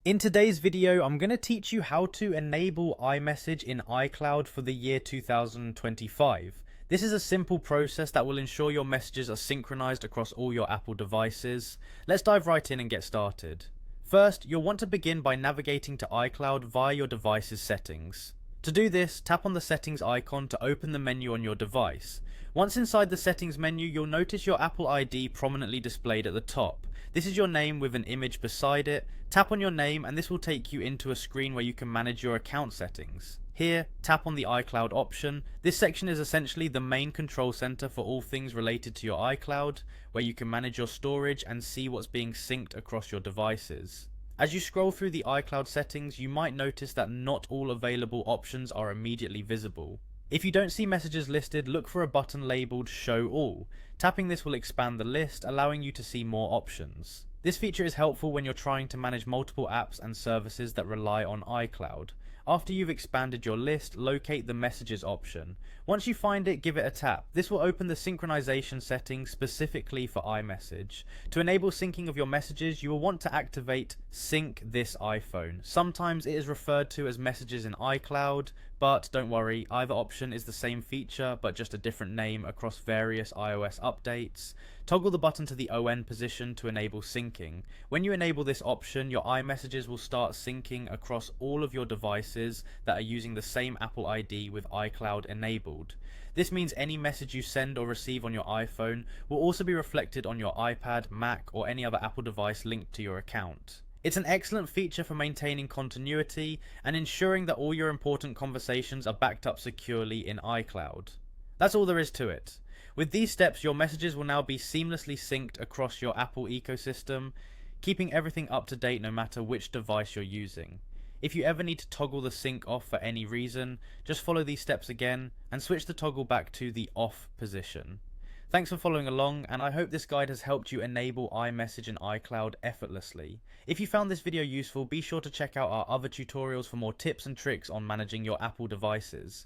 In today's video, I'm going to teach you how to enable iMessage in iCloud for the year 2025. This is a simple process that will ensure your messages are synchronized across all your Apple devices. Let's dive right in and get started. First, you'll want to begin by navigating to iCloud via your device's settings. To do this, tap on the settings icon to open the menu on your device. Once inside the settings menu, you'll notice your Apple ID prominently displayed at the top. This is your name with an image beside it. Tap on your name and this will take you into a screen where you can manage your account settings. Here, tap on the iCloud option. This section is essentially the main control center for all things related to your iCloud, where you can manage your storage and see what's being synced across your devices. As you scroll through the iCloud settings, you might notice that not all available options are immediately visible. If you don't see messages listed, look for a button labeled Show All. Tapping this will expand the list, allowing you to see more options. This feature is helpful when you're trying to manage multiple apps and services that rely on iCloud. After you've expanded your list, locate the Messages option. Once you find it, give it a tap. This will open the synchronization settings specifically for iMessage. To enable syncing of your messages, you will want to activate Sync This iPhone. Sometimes it is referred to as Messages in iCloud, but don't worry, either option is the same feature but just a different name across various iOS updates. Toggle the button to the ON position to enable syncing. When you enable this option, your iMessages will start syncing across all of your devices that are using the same Apple ID with iCloud enabled. This means any message you send or receive on your iPhone will also be reflected on your iPad, Mac, or any other Apple device linked to your account. It's an excellent feature for maintaining continuity and ensuring that all your important conversations are backed up securely in iCloud. That's all there is to it. With these steps, your messages will now be seamlessly synced across your Apple ecosystem, keeping everything up to date no matter which device you're using. If you ever need to toggle the sync off for any reason, just follow these steps again and switch the toggle back to the off position. Thanks for following along, and I hope this guide has helped you enable iMessage in iCloud effortlessly. If you found this video useful, be sure to check out our other tutorials for more tips and tricks on managing your Apple devices.